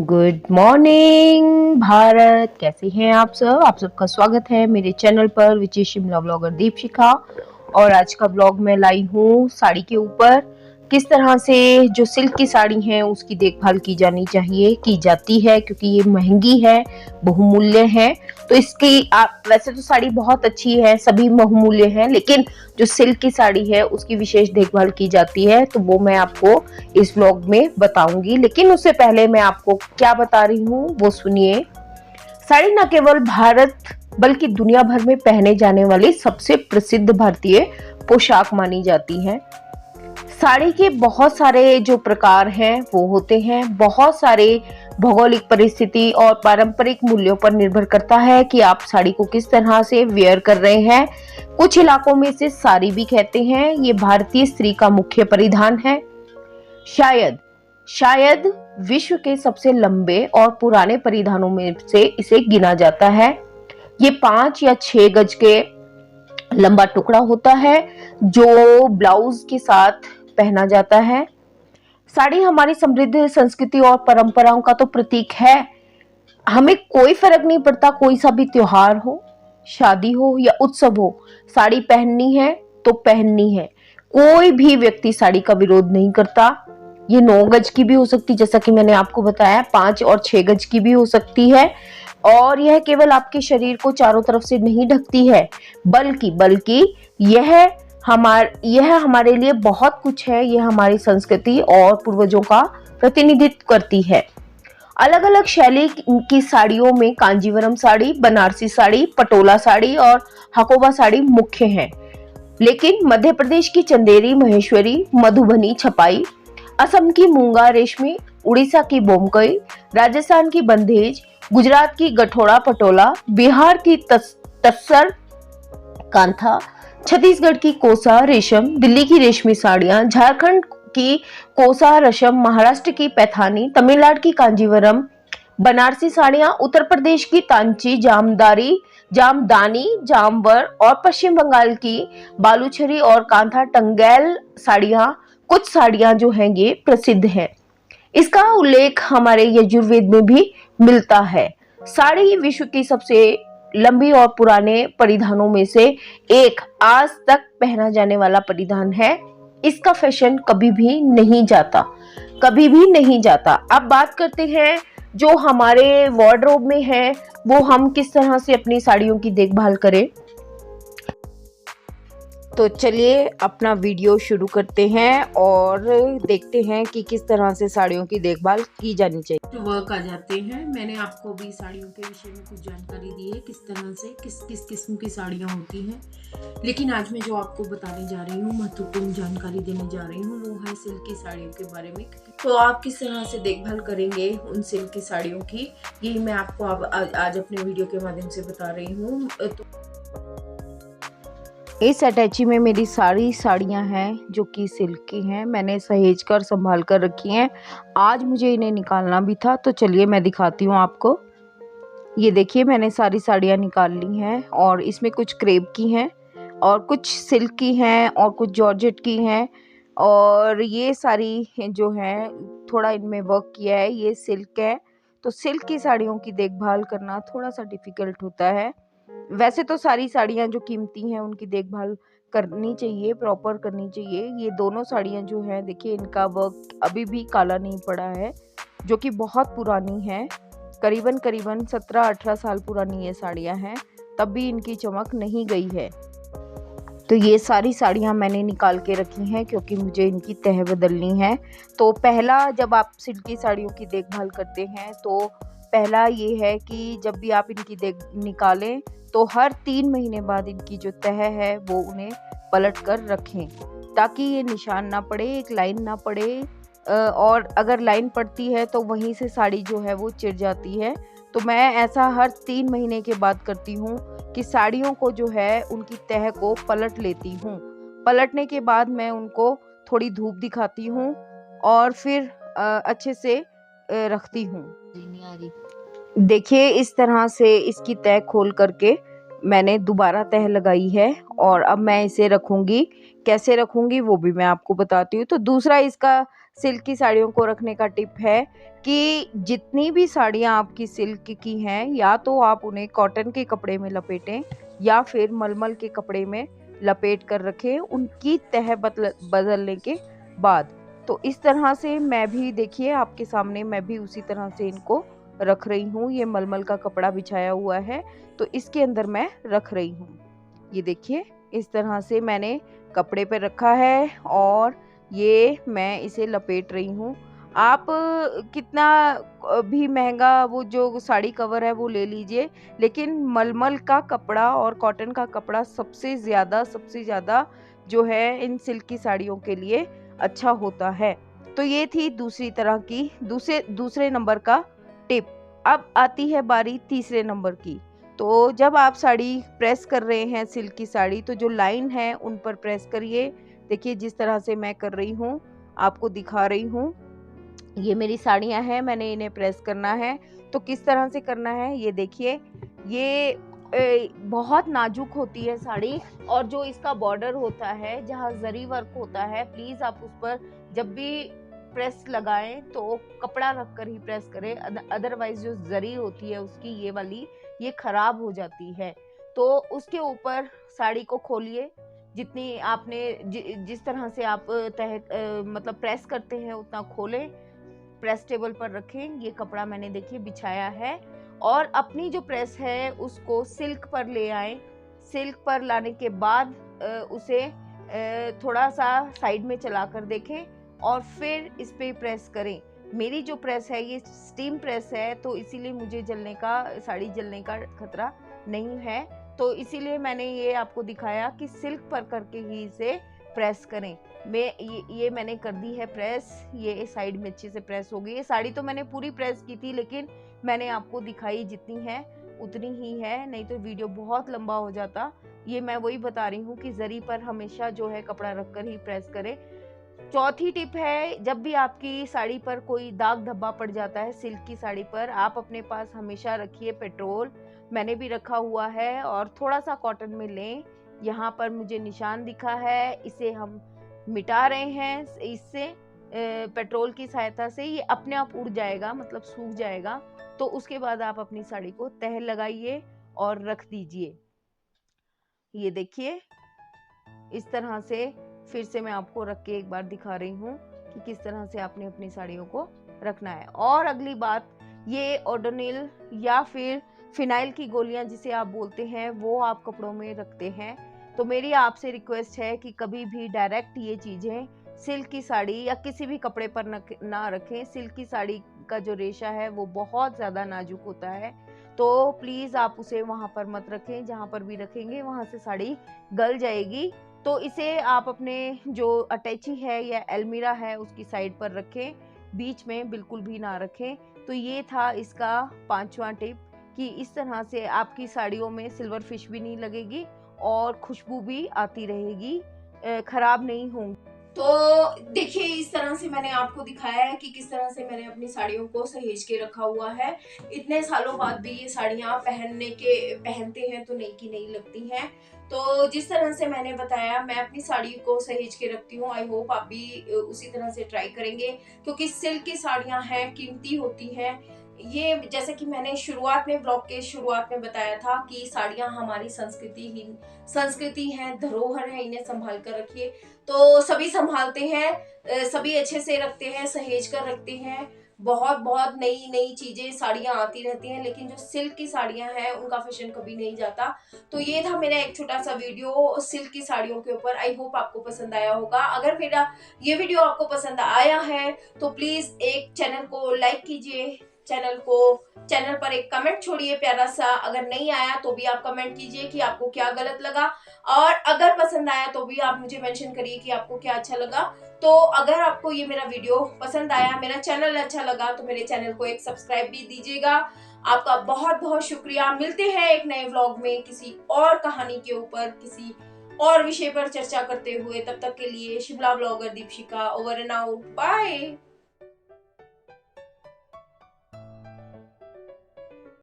Good morning Bharat, कैसे हैं आप सब। आप सबका स्वागत है मेरे चैनल पर which is Shimla blogger Deepshikha. और आज का ब्लॉग मैं लाई हूँ साड़ी के ऊपर। किस तरह से जो सिल्क की साड़ी है उसकी देखभाल की जानी चाहिए, की जाती है, क्योंकि ये महंगी है, बहुमूल्य है। तो इसकी वैसे तो साड़ी बहुत अच्छी है, सभी बहुमूल्य हैं, लेकिन जो सिल्क की साड़ी है उसकी विशेष देखभाल की जाती है, तो वो मैं आपको इस व्लॉग में बताऊंगी। लेकिन उससे पहले मैं आपको क्या बता रही हूँ वो सुनिए। साड़ी न केवल भारत बल्कि दुनिया भर में पहने जाने वाली सबसे प्रसिद्ध भारतीय पोशाक मानी जाती है। साड़ी के बहुत सारे जो प्रकार हैं वो होते हैं, बहुत सारे भौगोलिक परिस्थिति और पारंपरिक मूल्यों पर निर्भर करता है कि आप साड़ी को किस तरह से वेयर कर रहे हैं। कुछ इलाकों में इसे साड़ी भी कहते हैं। ये भारतीय स्त्री का मुख्य परिधान है। शायद विश्व के सबसे लंबे और पुराने परिधानों में से इसे गिना जाता है। ये 5 या 6 गज के लंबा टुकड़ा होता है जो ब्लाउज के साथ पहना जाता है। साड़ी हमारी समृद्ध संस्कृति और परंपराओं का तो प्रतीक है। हमें कोई फर्क नहीं पड़ता, कोई सा भी त्योहार हो, शादी हो या उत्सव हो, साड़ी पहननी है तो पहननी है। कोई भी व्यक्ति साड़ी का विरोध नहीं करता। ये 9 गज की भी हो सकती, जैसा कि मैंने आपको बताया, 5 और 6 गज की भी हो सकती है। और यह केवल आपके शरीर को चारों तरफ से नहीं ढकती है, बल्कि यह हमारे लिए बहुत कुछ है। यह हमारी संस्कृति और पूर्वजों का प्रतिनिधित्व करती है। अलग अलग शैली की साड़ियों में कांजीवरम साड़ी, बनारसी साड़ी, पटोला साड़ी और हकोबा साड़ी मुख्य हैं। लेकिन मध्य प्रदेश की चंदेरी, महेश्वरी, मधुबनी छपाई, असम की मूंगा रेशमी, उड़ीसा की बोमकई, राजस्थान की बंधेज, गुजरात की गठोड़ा पटोला, बिहार की तस्सर कांथा, छत्तीसगढ़ की कोसा रेशम, दिल्ली की रेशमी साड़ियां, झारखंड की कोसा रेशम, महाराष्ट्र की पैठानी, तमिलनाडु की कांजीवरम, बनारसी साड़ियां, उत्तर प्रदेश की तांची, जामदानी, जामवर और पश्चिम बंगाल की बालूछरी और कांथा टंगैल साड़ियां, कुछ साड़ियां जो हैं ये प्रसिद्ध हैं। इसका उल्लेख हमारे यजुर्वेद में भी मिलता है। साड़ी विश्व की सबसे लंबी और पुराने परिधानों में से एक आज तक पहना जाने वाला परिधान है। इसका फैशन कभी भी नहीं जाता। अब बात करते हैं जो हमारे वार्डरोब में है, वो हम किस तरह से अपनी साड़ियों की देखभाल करें। तो चलिए अपना वीडियो शुरू करते हैं और देखते हैं कि किस तरह से साड़ियों की देखभाल की जानी चाहिए। तो वर्क आ जाते हैं। मैंने आपको भी साड़ियों के विषय में कुछ जानकारी दी है, किस तरह से किस किस्म की साड़ियाँ होती हैं। लेकिन आज मैं जो आपको बताने जा रही हूँ, महत्वपूर्ण जानकारी देने जा रही हूँ, वो है सिल्क की साड़ियों के बारे में। तो आप किस तरह से देखभाल करेंगे उन सिल्क की साड़ियों की, यही मैं आपको आज अपने वीडियो के माध्यम से बता रही हूँ। इस अटैची में मेरी सारी साड़ियाँ हैं जो कि सिल्क की हैं। मैंने सहेज कर संभाल कर रखी हैं। आज मुझे इन्हें निकालना भी था, तो चलिए मैं दिखाती हूँ आपको। ये देखिए, मैंने सारी साड़ियाँ निकाल ली हैं और इसमें कुछ क्रेप की हैं और कुछ सिल्क की हैं और कुछ जॉर्जेट की हैं। और ये सारी जो हैं, थोड़ा इनमें वर्क किया है, ये सिल्क है। तो सिल्क की साड़ियों की देखभाल करना थोड़ा सा डिफ़िकल्ट होता है। वैसे तो सारी साड़ियाँ जो कीमती हैं उनकी देखभाल करनी चाहिए, प्रॉपर करनी चाहिए। ये दोनों साड़ियाँ जो हैं, देखिए इनका वर्क अभी भी काला नहीं पड़ा है, जो कि बहुत पुरानी है। करीबन 17-18 साल पुरानी ये साड़ियाँ हैं, तब भी इनकी चमक नहीं गई है। तो ये सारी साड़ियाँ मैंने निकाल के रखी हैं क्योंकि मुझे इनकी तह बदलनी है। तो पहला, जब आप सिल्क की साड़ियों की देखभाल करते हैं तो पहला ये है कि जब भी आप इनकी निकालें तो हर 3 महीने बाद इनकी जो तह है वो उन्हें पलट कर रखें, ताकि ये निशान ना पड़े, एक लाइन ना पड़े। और अगर लाइन पड़ती है तो वहीं से साड़ी जो है वो चिर जाती है। तो मैं ऐसा हर 3 महीने के बाद करती हूँ कि साड़ियों को जो है उनकी तह को पलट लेती हूँ। पलटने के बाद मैं उनको थोड़ी धूप दिखाती हूँ और फिर अच्छे से रखती हूँ। देखिए, इस तरह से इसकी तह खोल करके मैंने दोबारा तह लगाई है और अब मैं इसे रखूँगी। कैसे रखूँगी वो भी मैं आपको बताती हूँ। तो दूसरा इसका सिल्क की साड़ियों को रखने का टिप है कि जितनी भी साड़ियाँ आपकी सिल्क की हैं, या तो आप उन्हें कॉटन के कपड़े में लपेटें या फिर मलमल के कपड़े में लपेट कर रखें उनकी तह बदलने के बाद। तो इस तरह से मैं भी, देखिए आपके सामने, मैं भी उसी तरह से इनको रख रही हूँ। ये मलमल का कपड़ा बिछाया हुआ है तो इसके अंदर मैं रख रही हूँ। ये देखिए इस तरह से मैंने कपड़े पे रखा है और ये मैं इसे लपेट रही हूँ। आप कितना भी महंगा वो जो साड़ी कवर है वो ले लीजिए, लेकिन मलमल का कपड़ा और कॉटन का कपड़ा सबसे ज़्यादा जो है इन सिल्क की साड़ियों के लिए अच्छा होता है। तो ये थी दूसरी तरह की दूसरे नंबर का टिप। अब आती है बारी तीसरे नंबर की। तो जब आप साड़ी प्रेस कर रहे हैं सिल्क की साड़ी, तो जो लाइन है उन पर प्रेस करिए। देखिए जिस तरह से मैं कर रही हूँ, आपको दिखा रही हूँ। ये मेरी साड़ियाँ हैं, मैंने इन्हें प्रेस करना है। तो किस तरह से करना है ये देखिए। ये बहुत नाजुक होती है साड़ी, और जो इसका बॉर्डर होता है जहाँ जरी वर्क होता है, प्लीज़ आप उस पर जब भी प्रेस लगाएं तो कपड़ा रख कर ही प्रेस करें, अदरवाइज जो जरी होती है उसकी ये वाली, ये खराब हो जाती है। तो उसके ऊपर साड़ी को खोलिए, जितनी आपने जिस तरह से आप मतलब प्रेस करते हैं उतना खोलें, प्रेस टेबल पर रखें। ये कपड़ा मैंने देखिए बिछाया है, और अपनी जो प्रेस है उसको सिल्क पर ले आए। सिल्क पर लाने के बाद उसे थोड़ा सा साइड में चला कर देखें और फिर इस पे प्रेस करें। मेरी जो प्रेस है ये स्टीम प्रेस है, तो इसीलिए मुझे साड़ी जलने का खतरा नहीं है। तो इसीलिए मैंने ये आपको दिखाया कि सिल्क पर करके ही इसे प्रेस करें। ये मैंने कर दी है प्रेस, ये साइड में अच्छे से प्रेस हो गई। ये साड़ी तो मैंने पूरी प्रेस की थी, लेकिन मैंने आपको दिखाई जितनी है उतनी ही है, नहीं तो वीडियो बहुत लंबा हो जाता। ये मैं वही बता रही हूँ कि जरी पर हमेशा जो है कपड़ा रखकर ही प्रेस करें। चौथी टिप है, जब भी आपकी साड़ी पर कोई दाग धब्बा पड़ जाता है सिल्क की साड़ी पर, आप अपने पास हमेशा रखिए पेट्रोल। मैंने भी रखा हुआ है, और थोड़ा सा कॉटन में लें। यहाँ पर मुझे निशान दिखा है, इसे हम मिटा रहे हैं। इससे पेट्रोल की सहायता से ये अपने आप उड़ जाएगा, मतलब सूख जाएगा। तो उसके बाद आप अपनी साड़ी को तह लगाइए और रख दीजिए। ये देखिए इस तरह से फिर से मैं आपको रख के एक बार दिखा रही हूँ कि किस तरह से आपने अपनी साड़ियों को रखना है। और अगली बात, ये ओडोनिल या फिर फिनाइल की गोलियां जिसे आप बोलते हैं, वो आप कपड़ों में रखते हैं, तो मेरी आपसे रिक्वेस्ट है कि कभी भी डायरेक्ट ये चीज़ें सिल्क की साड़ी या किसी भी कपड़े पर ना रखें। सिल्क की साड़ी का जो रेशा है वो बहुत ज़्यादा नाजुक होता है, तो प्लीज़ आप उसे वहाँ पर मत रखें। जहाँ पर भी रखेंगे वहाँ से साड़ी गल जाएगी। तो इसे आप अपने जो अटैची है या अलमीरा है उसकी साइड पर रखें, बीच में बिल्कुल भी ना रखें। तो ये था इसका 5वां टिप, कि इस तरह से आपकी साड़ियों में सिल्वर फिश भी नहीं लगेगी और खुशबू भी आती रहेगी, खराब नहीं होंगी। तो देखिए इस तरह से मैंने आपको दिखाया है कि किस तरह से मैंने अपनी साड़ियों को सहेज के रखा हुआ है। इतने सालों बाद भी ये साड़ियाँ पहनते हैं तो नई की नई लगती हैं। तो जिस तरह से मैंने बताया, मैं अपनी साड़ी को सहेज के रखती हूँ। आई होप आप भी उसी तरह से ट्राई करेंगे, क्योंकि सिल्क की साड़ियाँ हैं, कीमती होती हैं। ये जैसे कि मैंने ब्लॉग के शुरुआत में बताया था कि साड़ियाँ हमारी संस्कृति है, धरोहर है, इन्हें संभाल कर रखिए। तो सभी संभालते हैं, सभी अच्छे से रखते हैं, सहेज कर रखते हैं। बहुत बहुत नई नई चीजें साड़ियाँ आती रहती हैं, लेकिन जो सिल्क की साड़ियाँ हैं उनका फैशन कभी नहीं जाता। तो ये था मेरा एक छोटा सा वीडियो सिल्क की साड़ियों के ऊपर। आई होप आपको पसंद आया होगा। अगर मेरा ये वीडियो आपको पसंद आया है तो प्लीज एक चैनल को लाइक कीजिए, चैनल पर एक कमेंट छोड़िए प्यारा सा। अगर नहीं आया तो भी आप कमेंट कीजिए कि आपको क्या गलत लगा, और अगर पसंद आया तो भी आप मुझे मेंशन करिए कि आपको क्या अच्छा लगा। तो अगर आपको ये मेरा वीडियो पसंद आया, मेरा चैनल अच्छा लगा, तो मेरे चैनल को एक सब्सक्राइब भी दीजिएगा। आपका बहुत बहुत शुक्रिया। मिलते हैं एक नए व्लॉग में किसी और कहानी के ऊपर, किसी और विषय पर चर्चा करते हुए। तब तक के लिए Shimla blogger Deepshikha over and out. Bye.